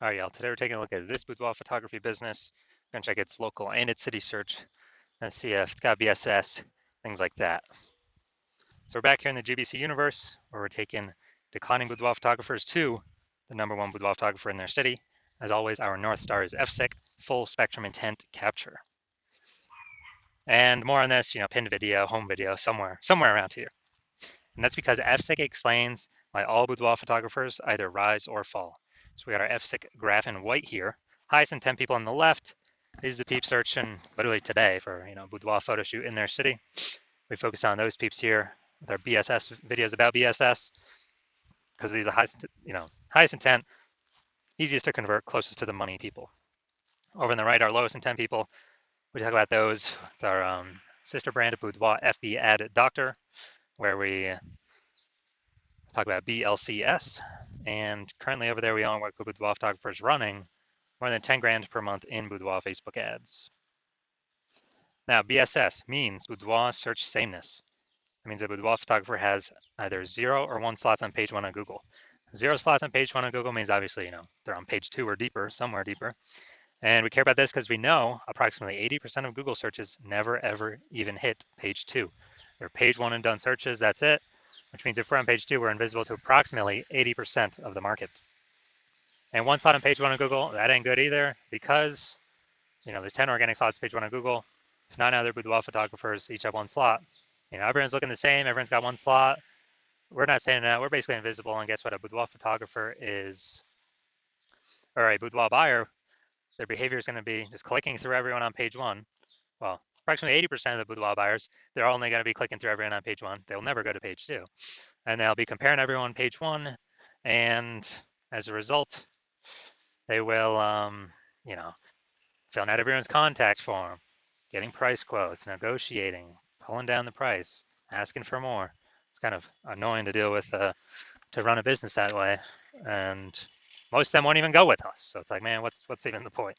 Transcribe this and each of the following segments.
All right, y'all. Today we're taking a look at this boudoir photography business. We're gonna check its local and its city search and see if it's got BSS, things like that. So we're back here in the GBC universe where we're taking declining boudoir photographers to the #1 boudoir photographer in their city. As always, our North Star is FSIC, full spectrum intent capture. And more on this, pinned video, home video, somewhere around here. And that's because FSIC explains why all boudoir photographers either rise or fall. So we got our FSIC graph in white here. Highest intent people on the left. These are the peeps searching literally today for boudoir photo shoot in their city. We focus on those peeps here with our BSS videos about BSS because these are highest intent, easiest to convert, closest to the money people. Over on the right, our lowest intent people. We talk about those with our sister brand of Boudoir FB Ad Doctor, where we talk about BLCS. And currently over there, we only work with boudoir photographers running more than 10 grand per month in boudoir Facebook ads. Now, BSS means boudoir search sameness. It means a boudoir photographer has either 0 or 1 slots on page 1 on Google. 0 slots on page 1 on Google means obviously, they're on page 2 or deeper, somewhere deeper. And we care about this because we know approximately 80% of Google searches never ever even hit page 2. They're page 1 and done searches, that's it. Which means if we're on page 2, we're invisible to approximately 80% of the market. And 1 slot on page 1 on Google, that ain't good either because, there's 10 organic slots page 1 on Google. If 9 other boudoir photographers each have 1 slot, everyone's looking the same, everyone's got 1 slot. We're not saying that, we're basically invisible, and guess what? A boudoir photographer is, or a boudoir buyer, their behavior is going to be just clicking through everyone on page 1. Well, approximately 80% of the boudoir buyers, they're only going to be clicking through everyone on page 1. They'll never go to page 2. And they'll be comparing everyone on page 1. And as a result, they will, filling out everyone's contact form, getting price quotes, negotiating, pulling down the price, asking for more. It's kind of annoying to deal with, to run a business that way. And most of them won't even go with us. So it's like, man, what's even the point?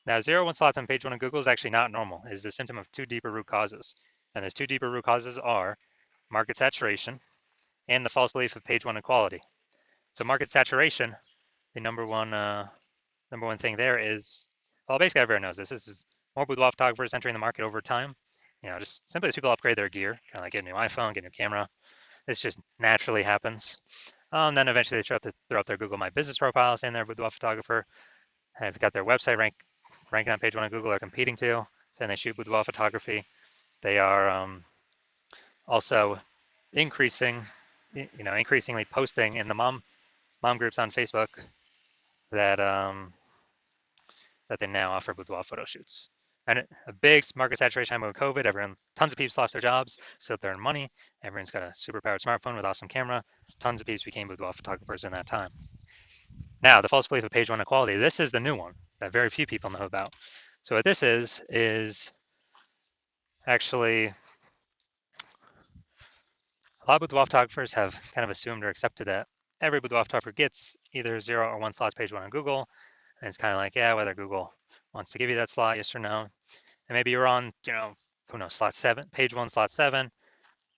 Now, 0-1 slots on page 1 of Google is actually not normal. It is a symptom of 2 deeper root causes. And those 2 deeper root causes are market saturation and the false belief of page 1 equality. So market saturation, the number one thing there is, well, basically everyone knows this. This is more boudoir photographers entering the market over time. Just simply as people upgrade their gear, kind of like get a new iPhone, get a new camera. This just naturally happens. Then eventually they throw up their Google My Business profile saying they're a boudoir photographer. They've got their website ranking on page 1 of Google. They're competing to, saying they shoot boudoir photography. They are also increasingly posting in the mom groups on Facebook that they now offer boudoir photo shoots. And a big market saturation time with COVID, tons of people lost their jobs, so they earn money. Everyone's got a super powered smartphone with awesome camera. Tons of people became boudoir photographers in that time. Now, the false belief of page 1 equality. This is the new one that very few people know about. So what this is actually a lot of boudoir photographers have kind of assumed or accepted that every boudoir photographer gets either 0 or 1 slots page 1 on Google. And it's kind of like, yeah, whether Google wants to give you that slot, yes or no. And maybe you're on, who knows, slot 7, page 1, slot 7.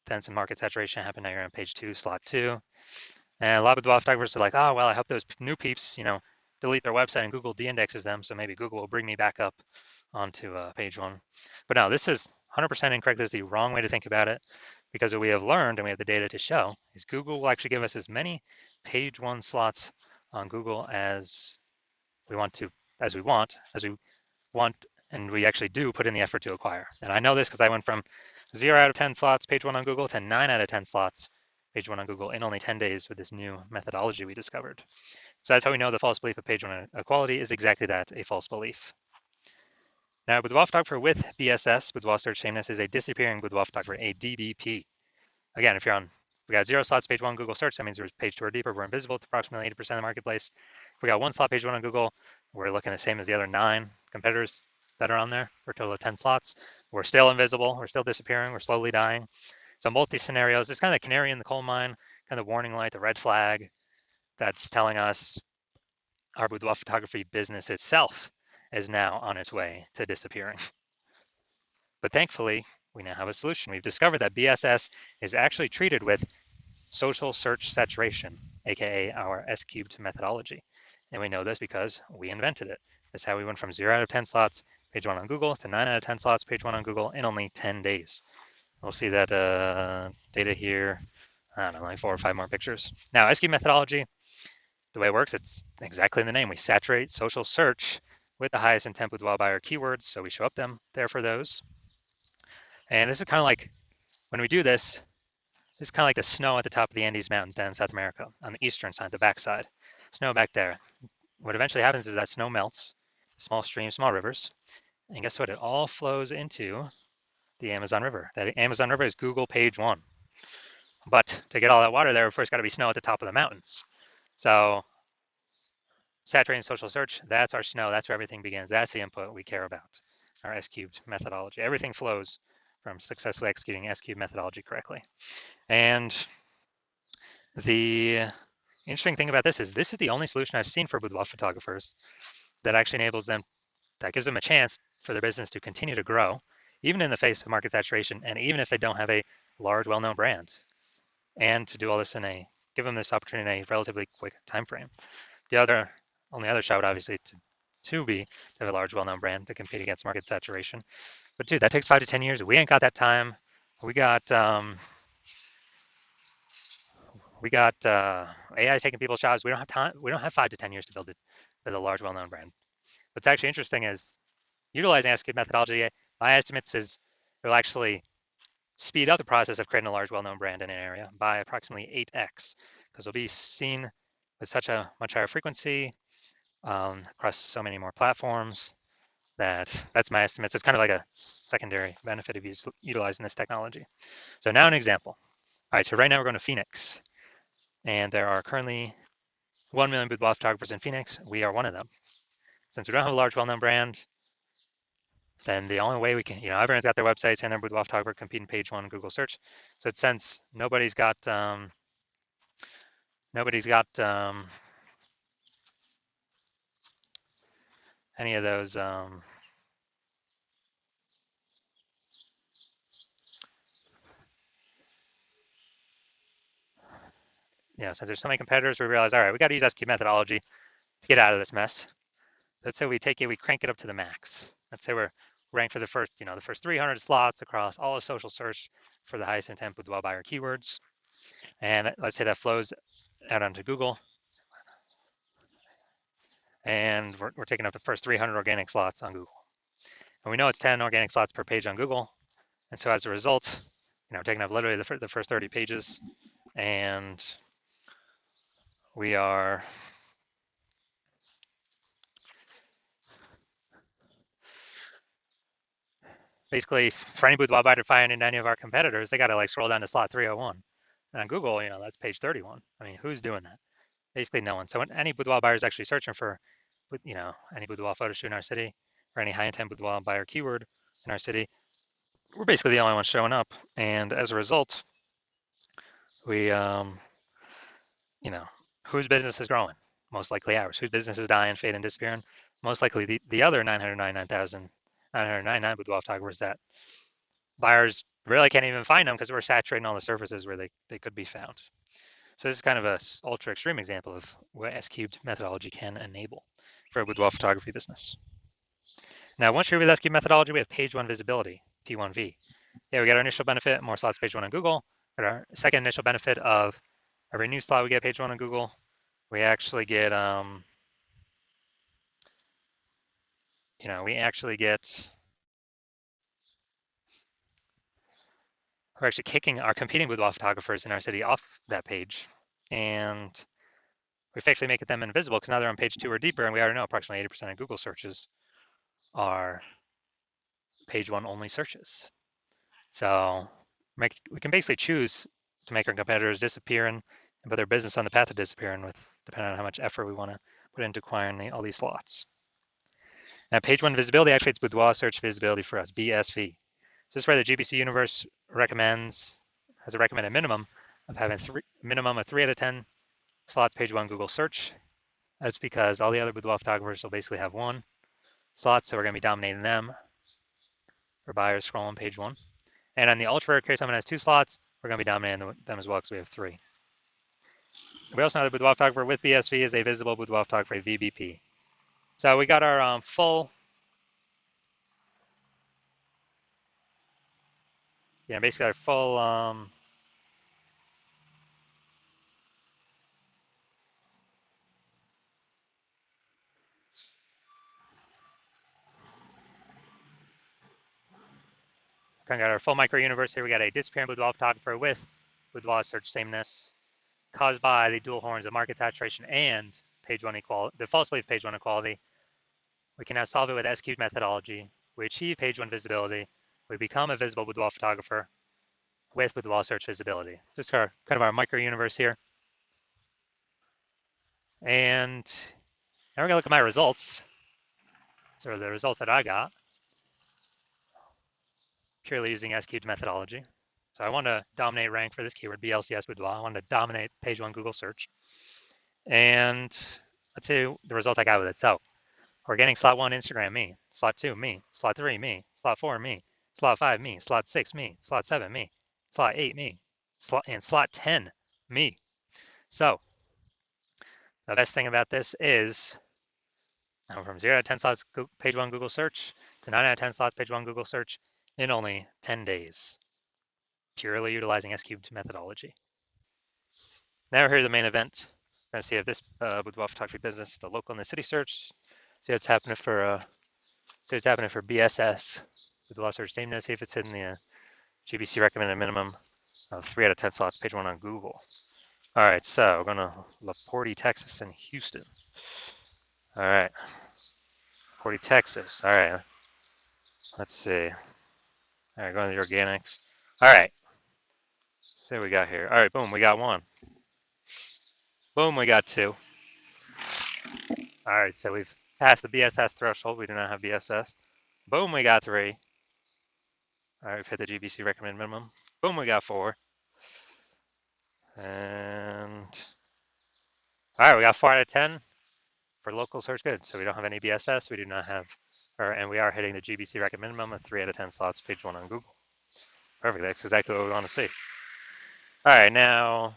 Then some market saturation happened. Now you're on page 2, slot 2. And a lot of boudoir photographers are like, oh, well, I hope those new peeps, delete their website and Google de-indexes them. So maybe Google will bring me back up onto page 1. But no, this is 100% incorrect. This is the wrong way to think about it, because what we have learned, and we have the data to show, is Google will actually give us as many page 1 slots on Google as we want, and we actually do put in the effort to acquire. And I know this because I went from 0 out of 10 slots page 1 on Google to 9 out of 10 slots page 1 on Google in only 10 days with this new methodology we discovered. So that's how we know the false belief of page 1 equality is exactly that, a false belief. Now, boudoir photographer with BSS, boudoir search sameness, is a disappearing boudoir photographer, a DBP. Again, if we got 0 slots page 1 Google search, that means we're page 2 or deeper. We're invisible to approximately 80% of the marketplace. If we got 1 slot page 1 on Google, we're looking the same as the other 9 competitors that are on there for a total of 10 slots. We're still invisible. We're still disappearing. We're slowly dying. So both these scenarios, it's kind of the canary in the coal mine, kind of warning light, the red flag that's telling us our boudoir photography business itself is now on its way to disappearing. But thankfully, we now have a solution. We've discovered that BSS is actually treated with social search saturation, aka our S-cubed methodology. And we know this because we invented it. That's how we went from 0 out of 10 slots, page 1 on Google, to 9 out of 10 slots, page 1 on Google in only 10 days. We'll see that data here, I don't know, like 4 or 5 more pictures. Now, SQ methodology, the way it works, it's exactly in the name. We saturate social search with the highest intent boudoir buyer keywords, so we show up there for those. And this is kind of like, when we do this, it's kind of like the snow at the top of the Andes Mountains down in South America, on the eastern side, the backside. Snow back there. What eventually happens is that snow melts, small streams, small rivers, and guess what? It all flows into the Amazon River. That Amazon River is Google page 1. But to get all that water there, first got to be snow at the top of the mountains. So saturating social search, that's our snow. That's where everything begins. That's the input we care about, our S-cubed methodology. Everything flows from successfully executing S-cubed methodology correctly. And the interesting thing about this is the only solution I've seen for boudoir photographers that actually enables them, that gives them a chance for their business to continue to grow, even in the face of market saturation, and even if they don't have a large, well-known brand, and to do all this give them this opportunity in a relatively quick time frame. The only other shot, obviously, to have a large, well-known brand to compete against market saturation. But dude, that takes 5 to 10 years. We ain't got that time. We got AI taking people's jobs. We don't have time. We don't have 5 to 10 years to build it with a large, well-known brand. What's actually interesting is utilizing S-cubed methodology. My estimates is it will actually speed up the process of creating a large, well-known brand in an area by approximately 8x, because it'll be seen with such a much higher frequency across so many more platforms. That's my estimates. It's kind of like a secondary benefit of utilizing this technology. So now an example. All right, so right now we're going to Phoenix, and there are currently 1 million boudoir photographers in Phoenix. We are one of them. Since we don't have a large, well-known brand, then the only way we can, everyone's got their websites and their boudoir photographer competing page 1 Google search. So since nobody's got any of those since there's so many competitors, we realize, all right, we got to use S-cubed methodology to get out of this mess. Let's say we crank it up to the max. Let's say we're ranked for the first 300 slots across all of social search for the highest intent boudoir buyer keywords. And let's say that flows out onto Google. And we're taking up the first 300 organic slots on Google. And we know it's 10 organic slots per page on Google. And so as a result, we're taking up literally the first 30 pages. And we are basically, for any boudoir buyer to find in any of our competitors, they got to scroll down to slot 301. And on Google, that's page 31. I mean, who's doing that? Basically no one. So when any boudoir buyer is actually searching for, any boudoir photo shoot in our city or any high intent boudoir buyer keyword in our city, we're basically the only ones showing up. And as a result, we, whose business is growing? Most likely ours. Whose business is dying, fading, disappearing? Most likely the other 999 boudoir photographers that buyers really can't even find them because we're saturating all the surfaces where they could be found. So this is kind of a ultra extreme example of what S-cubed methodology can enable for a boudoir photography business. Now, once you're with S-cubed methodology, we have page 1 visibility, P1V. Yeah, we get our initial benefit, more slots page 1 on Google. But our second initial benefit of every new slot we get page 1 on Google, we actually get, we're actually kicking our competing boudoir photographers in our city off that page. And we effectively make them invisible because now they're on page 2 or deeper, and we already know approximately 80% of Google searches are page 1 only searches. So we can basically choose to make our competitors disappear and put their business on the path of disappearing depending on how much effort we want to put into acquiring all these slots. Now, page 1 visibility activates boudoir search visibility for us, BSV. So this is where the GPC universe has a recommended minimum of having minimum of 3 out of 10 slots page 1 Google search. That's because all the other boudoir photographers will basically have 1 slot, so we're going to be dominating them for buyers scrolling page 1. And on the ultra rare case, someone has 2 slots, we're going to be dominating them as well because we have 3. We also know the boudoir photographer with BSV is a visible boudoir photographer, VBP. So we got our full, basically our full, kind of got our full micro universe here. We got a disappearing boudoir photographer with boudoir search sameness caused by the dual horns of market saturation and page one equality, the false belief page one equality. We can now solve it with S-cubed methodology. We achieve page one visibility. We become a visible boudoir photographer with boudoir search visibility. Just our kind of our micro universe here. And now we're gonna look at my results. So the results that I got, purely using S-cubed methodology. So I want to dominate rank for this keyword, BLCS boudoir. I want to dominate page one Google search. And let's see the result I got with it. So we're getting slot one, Instagram, me. Slot two, me. Slot three, me. Slot four, me. Slot five, me. Slot six, me. Slot seven, me. Slot eight, me. Slot 10, me. So the best thing about this is I'm from 0 to 10 slots page one Google search to 9 out of 10 slots page one Google search in only 10 days, purely utilizing S-cubed methodology. Now here's the main event. We're going to see if this boudoir photography business, the local and the city search, see what's happening for BSS, boudoir search sameness, see if it's in the GBC recommended minimum of 3 out of 10 slots page one on Google. All right, so we're going to LaPorte, Texas, and Houston. All right, LaPorte, Texas. All right, let's see. All right, going to the organics. All right, see what we got here. All right, boom, we got one. Boom, we got two. All right, so we've passed the BSS threshold. We do not have BSS. Boom, we got three. All right, we've hit the GBC recommended minimum. Boom, we got four. And all right, we got 4 out of 10 for local search good. So we don't have any BSS. We do not have, and we are hitting the GBC recommended minimum of 3 out of 10 slots page one on Google. Perfect, that's exactly what we want to see. All right, now I'm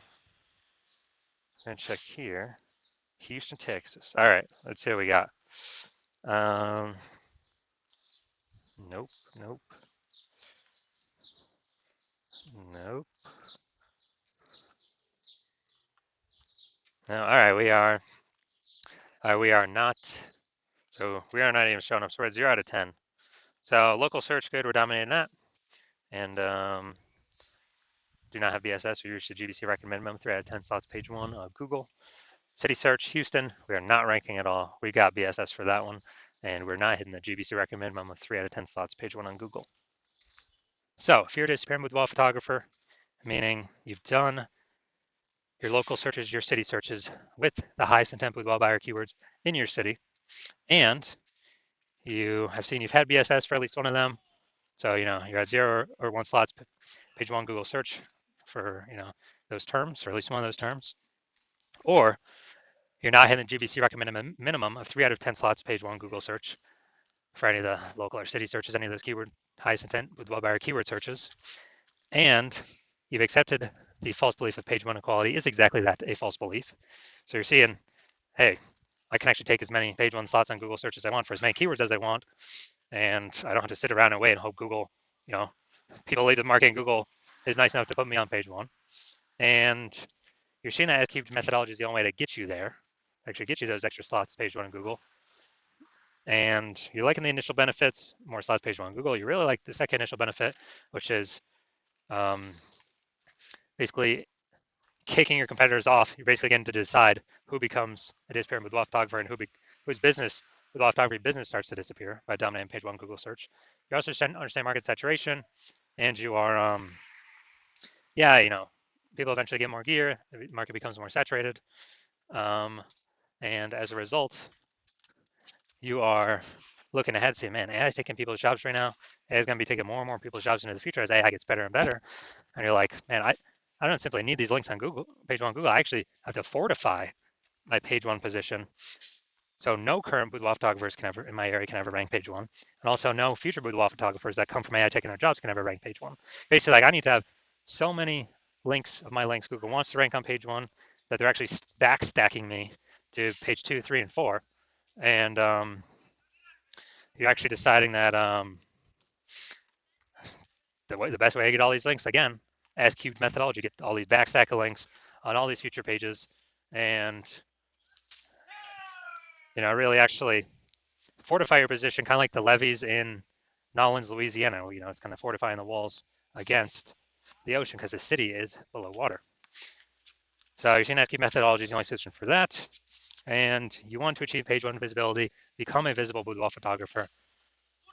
gonna check here. Houston, Texas. All right, let's see what we got. Nope, nope, nope. No, all right, we are not. So we are not even showing up. So we're at 0 out of 10. So local search good, we're dominating that, and do not have BSS. We reached the GBC recommended minimum 3 out of 10 slots page one of Google. City search Houston, we are not ranking at all. We got BSS for that one, and we're not hitting the GBC recommended minimum of 3 out of 10 slots page one on Google. So if you're a disappearing boudoir photographer, meaning you've done your local searches, your city searches with the highest intent boudoir buyer keywords in your city, and you have seen you've had BSS for at least one of them. So, you're at 0 or 1 slots page one Google search for, those terms, or at least one of those terms. Or you're not hitting the GBC recommended minimum of 3 out of 10 slots page one Google search for any of the local or city searches, any of those keyword highest intent boudoir buyer keyword searches. And you've accepted the false belief of page one equality is exactly that, a false belief. So you're seeing, hey, I can actually take as many page one slots on Google search as I want for as many keywords as I want. And I don't have to sit around and wait and hope Google, people lead the marketing Google is nice enough to put me on page one. And you're seeing that S-cubed methodology is the only way to get you there, actually get you those extra slots page one in Google. And you're liking the initial benefits, more slots page one on Google. You really like the second initial benefit, which is basically kicking your competitors off. You're basically getting to decide who becomes a disappearing boudoir photographer and whose business, boudoir photography business, starts to disappear by dominating page one Google search. You also understand market saturation, and you are, people eventually get more gear. The market becomes more saturated, and as a result, you are looking ahead, saying, man, AI is taking people's jobs right now. AI is going to be taking more and more people's jobs into the future as AI gets better and better. And you're like, man, I don't simply need these links on Google, page one Google. I actually have to fortify my page one position. So no current boudoir photographers in my area can ever rank page one. And also no future boudoir photographers that come from AI taking their jobs can ever rank page one. Basically, like I need to have so many links of my links Google wants to rank on page one that they're actually backstacking me to page 2, 3, and 4. And you're actually deciding that the best way to get all these links, again, as cubed methodology, get all these backstack of links on all these future pages, and really actually fortify your position, kind of like the levees in Nolens, Louisiana. It's kind of fortifying the walls against the ocean because the city is below water. So you're seeing ASCII methodology is the only solution for that. And you want to achieve page 1 visibility, become a visible boudoir photographer,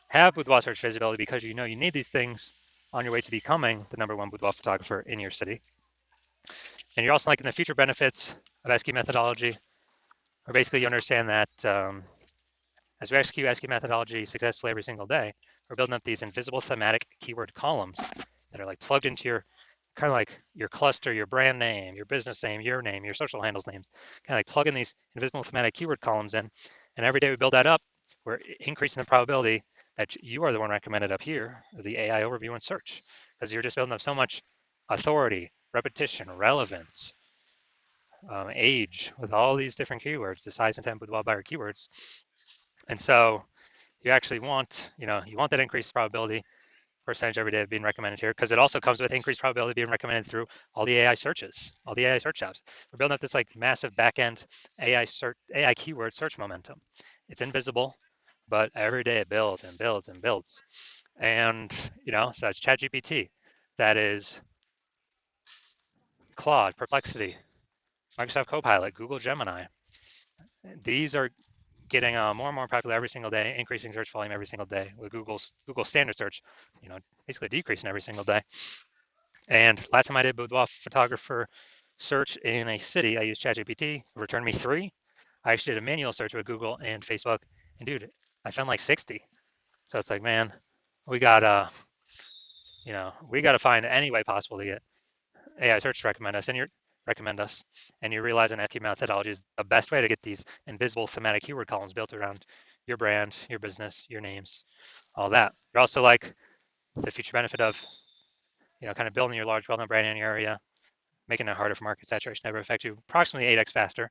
have boudoir search visibility because you need these things on your way to becoming the #1 boudoir photographer in your city. And you're also liking the future benefits of ASCII methodology, or basically you understand that as we execute ASCII methodology successfully every single day, we're building up these invisible thematic keyword columns that are like plugged into your kind of like your cluster, your brand name, your business name, your social handles names, kind of like plugging these invisible thematic keyword columns in. And every day we build that up, we're increasing the probability that you are the one recommended up here, the AI overview and search, because you're just building up so much authority, repetition, relevance, age, with all these different keywords, the size, intent, boudoir buyer keywords. And so you actually want, you want that increased probability percentage every day of being recommended here, because it also comes with increased probability of being recommended through all the AI searches, all the AI search apps. We're building up this like massive back-end AI keyword search momentum. It's invisible, but every day it builds and builds and builds. And, so that's ChatGPT. That is Claude, Perplexity, Microsoft Copilot, Google Gemini. These are getting more and more popular every single day, increasing search volume every single day, with Google standard search, basically decreasing every single day. And last time I did boudoir photographer search in a city, I used ChatGPT, it returned me 3. I actually did a manual search with Google and Facebook, and dude, I found like 60. So it's like, man, we got we got to find any way possible to get AI search to recommend us, and you're realizing ASCII methodology is the best way to get these invisible thematic keyword columns built around your brand, your business, your names, all that. You're also like the future benefit of, kind of building your large, well-known brand in your area, making it harder for market saturation to ever affect you approximately 8x faster,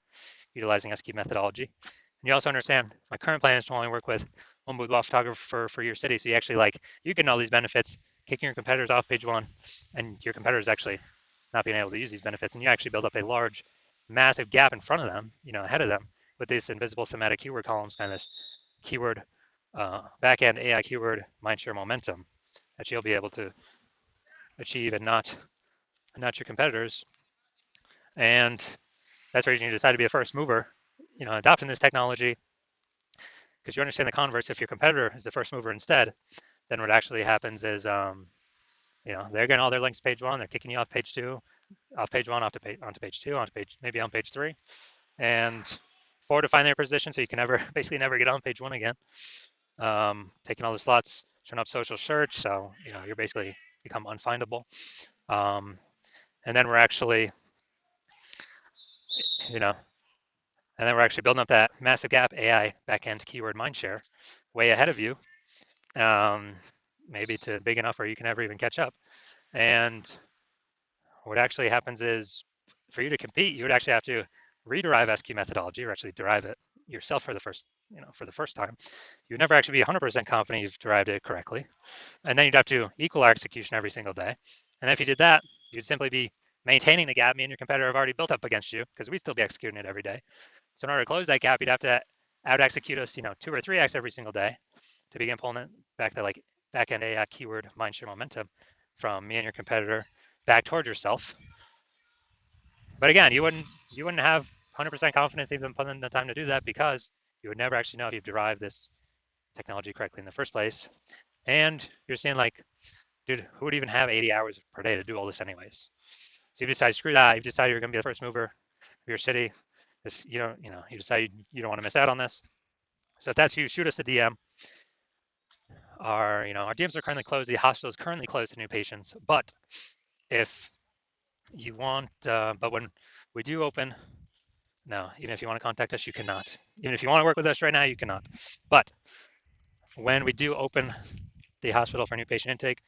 utilizing ASCII methodology. And you also understand my current plan is to only work with one boudoir photographer for your city. So you actually you get all these benefits, kicking your competitors off page 1, and your competitors actually not being able to use these benefits, and you actually build up a large, massive gap in front of them, ahead of them, with these invisible thematic keyword columns, kind of this keyword back-end AI keyword mindshare momentum that you'll be able to achieve, and not your competitors. And that's where you decide to be a first mover, adopting this technology, because you understand the converse. If your competitor is the first mover instead, then what actually happens is, they're getting all their links to page 1, they're kicking you off page 2, off page 1, onto page 2, maybe on page 3, and fortifying their position so you can basically never get on page 1 again. Taking all the slots, turn up social search, so you're basically become unfindable. And then we're actually, building up that massive gap AI backend keyword mindshare way ahead of you, maybe to big enough where you can never even catch up. And what actually happens is, for you to compete, you would actually have to rederive ASCII methodology, or actually derive it yourself for the first time. You'd never actually be 100% confident you've derived it correctly. And then you'd have to equal our execution every single day. And if you did that, you'd simply be maintaining the gap me and your competitor have already built up against you, because we'd still be executing it every day. So in order to close that gap, you'd have to out execute us, 2 or 3x every single day to begin pulling it back to back-end AI keyword mindshare momentum from me and your competitor back towards yourself. But again, you wouldn't have 100% confidence even putting in the time to do that, because you would never actually know if you've derived this technology correctly in the first place. And you're saying dude, who would even have 80 hours per day to do all this anyways? So you decide, screw that. You've decided you're going to be the first mover of your city. You decide you don't want to miss out on this. So if that's you, shoot us a DM. Our DMs are currently closed. The hospital is currently closed to new patients. But if you want, but when we do open, no, even if you want to contact us, you cannot. Even if you want to work with us right now, you cannot. But when we do open the hospital for new patient intake,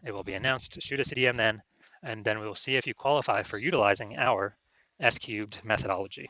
it will be announced. Shoot us a DM then, and then we will see if you qualify for utilizing our S cubed methodology.